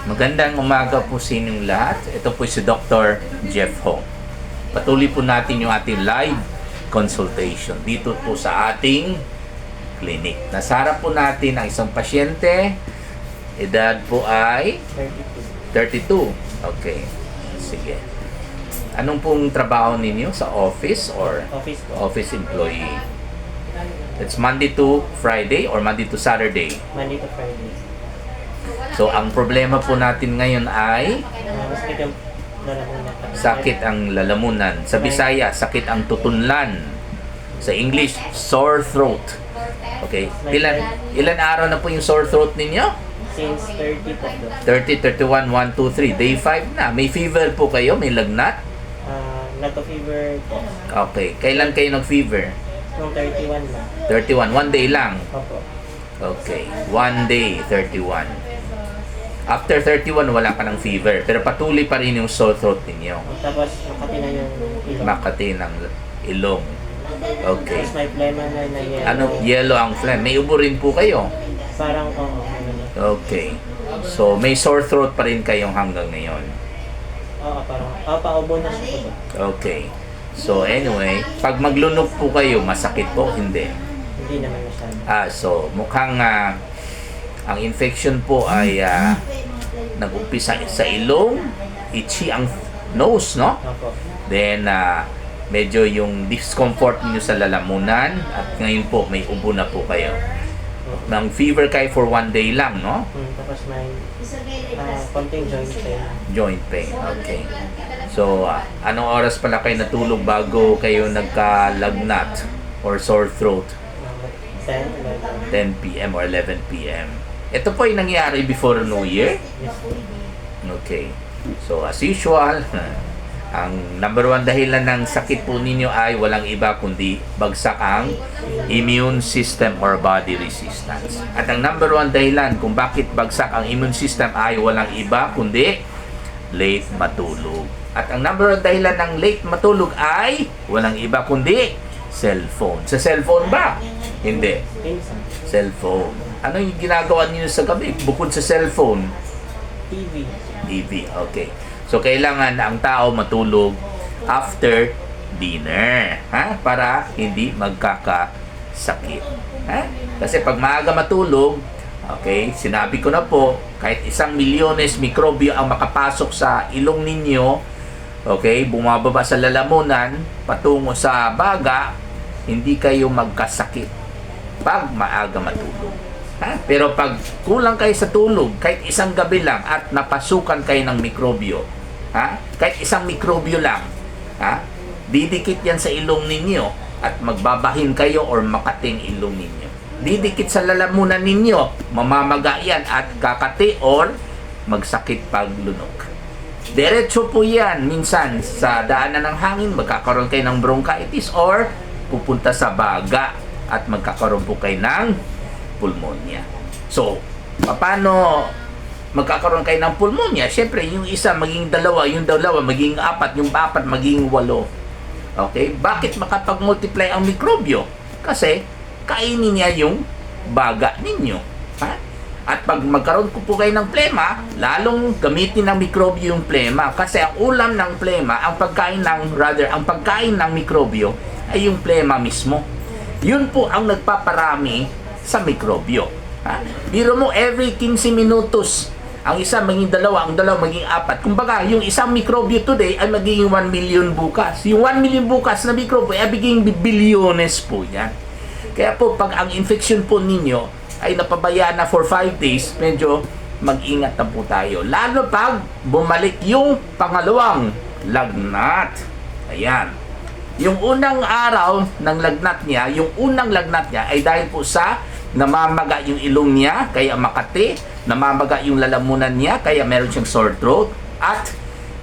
Magandang umaga po sa inyong lahat. Ito po si Dr. Jeff Ho. Patuloy po natin yung ating live consultation dito po sa ating clinic. Nasa harap po natin ang isang pasyente. Edad po ay 32. Okay. Sige. Anong pong trabaho ninyo? Sa office or Office po. office employee? It's Monday to Friday or Monday to Saturday? Monday to Friday. So, ang problema po natin ngayon ay Masakit yung lalamunan. sakit ang lalamunan. Sa Bisaya, sakit ang tutunlan. Sa English, sore throat. Okay. Ilan araw na po yung sore throat ninyo? Since 30 po. 30, 31, 1, 2, 3. Day 5 na. May fever po kayo? May lagnat? Nato fever po. Okay. Kailan kayo nag-fever? Nung 31 na. 31. One day lang. Opo. Okay. One day, 31. After 31, wala ka ng fever. Pero patuloy pa rin yung sore throat ninyo. Tapos Makati na yung ilong. Makati ng ilong. Okay. Tapos may phlegm na yellow. Ano? Yellow ang phlegm. May ubo rin po kayo. Parang Okay. So, may sore throat pa rin kayong hanggang ngayon. Oo, parang paubo na siya po. Okay. So, anyway, pag maglunok po kayo, masakit po? Hindi. Hindi naman masyado. So, mukhang ang infection po ay nag-umpisa sa ilong, itchy ang nose, no? Opo. Then, medyo yung discomfort niyo sa lalamunan at ngayon po, may ubo na po kayo. Nang fever kayo for one day lang, no? Tapos may konting joint pain. Joint pain, okay. So, anong oras pala kayo natulog bago kayo nagkalagnat or sore throat? 10, 10 p.m. or 11 p.m. Ito po ay nangyari before New Year? Yes. Okay. So, as usual, ang number one dahilan ng sakit po ninyo ay walang iba kundi bagsak ang immune system or body resistance. At ang number one dahilan kung bakit bagsak ang immune system ay walang iba kundi late matulog. At ang number one dahilan ng late matulog ay walang iba kundi cellphone. Sa cellphone ba? Hindi. Pinsan. Cellphone. Ano yung ginagawa niyo sa gabi bukod sa cellphone? TV. TV, okay. So, kailangan ang tao matulog after dinner, ha? Para hindi magkakasakit, ha? Kasi pag maaga matulog, okay, sinabi ko na po, kahit 1 milyones mikrobyo ang makapasok sa ilong ninyo, okay, bumababa sa lalamunan, patungo sa baga, hindi kayo magkasakit pag maaga matulog. Ha? Pero pag kulang kayo sa tulog, kahit isang gabi lang at napasukan kayo ng mikrobyo, ha? Kahit isang mikrobyo lang, ha? Didikit yan sa ilong ninyo at magbabahin kayo or makating ilong ninyo. Didikit sa lalamunan ninyo, mamamaga yan at kakati or magsakit paglunok. Diretso po yan. Minsan sa daanan ng hangin, magkakaroon kayo ng bronchitis or pupunta sa baga at magkakaroon po kayo ng pulmonya. So, paano magkakaroon kayo ng pulmonya? Siyempre, yung isa maging dalawa, yung dalawa maging apat, yung apat maging 8. Okay? Bakit makapag-multiply ang mikrobyo? Kasi, kainin niya yung baga ninyo. Ha? At pag magkaroon po kayo ng plema, lalong gamitin ng mikrobyo yung plema. Kasi ang ulam ng plema, ang pagkain ng mikrobyo ay yung plema mismo. Yun po ang nagpaparami sa mikrobyo. Ha? Biro mo, every 15 minutos, ang isa maging dalawa, ang dalawa maging apat. Kumbaga, yung isang mikrobyo today ay magiging 1 million bukas. Yung 1 million bukas na mikrobyo ay magiging bilyones po yan. Kaya po, pag ang infection po ninyo ay napabayaan na for 5 days, medyo mag-ingat na po tayo. Lalo pag bumalik yung pangalawang lagnat. Ayan. Yung unang araw ng lagnat niya, ay dahil po sa namamaga yung ilong niya, kaya makati, namamaga yung lalamunan niya, kaya meron siyang sore throat, at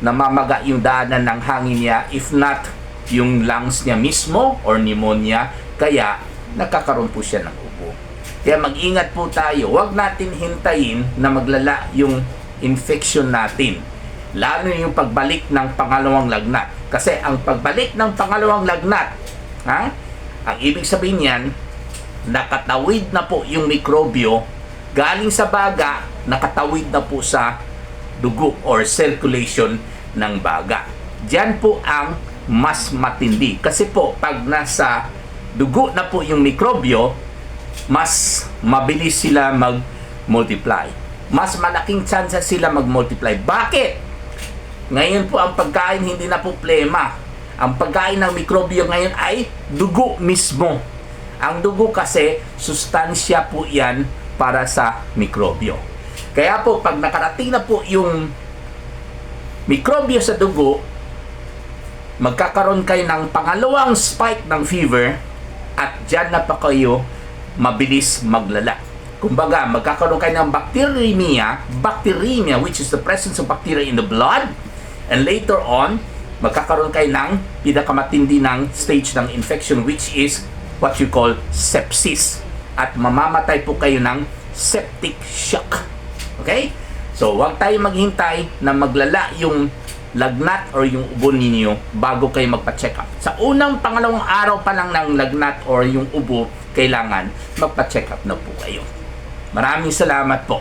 namamaga yung daanan ng hangin niya, if not yung lungs niya mismo, or pneumonia, kaya nakakaroon po siya ng ubo. Kaya mag-ingat po tayo, huwag natin hintayin na maglala yung infection natin, lalo yung pagbalik ng pangalawang lagnat. Kasi ang pagbalik ng pangalawang lagnat, ha? Ang ibig sabihin niyan, nakatawid na po yung mikrobyo galing sa baga, nakatawid na po sa dugo or circulation ng baga. Diyan po ang mas matindi. Kasi po, pag nasa dugo na po yung mikrobyo, mas mabilis sila mag-multiply. Mas malaking chance sila mag-multiply. Bakit? Ngayon po ang pagkain hindi na po plema. Ang pagkain ng mikrobyo ngayon ay dugo mismo. Ang dugo kasi, sustansya po yan para sa mikrobyo. Kaya po, pag nakarating na po yung mikrobyo sa dugo, magkakaroon kayo ng pangalawang spike ng fever at dyan na pa kayo mabilis maglala. Kumbaga, magkakaroon kayo ng bacteremia, which is the presence of bacteria in the blood, and later on, magkakaroon kayo ng pinakamatindi ng stage ng infection, which is what you call sepsis. At mamamatay po kayo ng septic shock. Okay? So, huwag tayo maghintay na maglala yung lagnat or yung ubo ninyo bago kayo magpa-check up. Sa unang pangalawang araw pa lang ng lagnat or yung ubo, kailangan magpa-check up na po kayo. Maraming salamat po.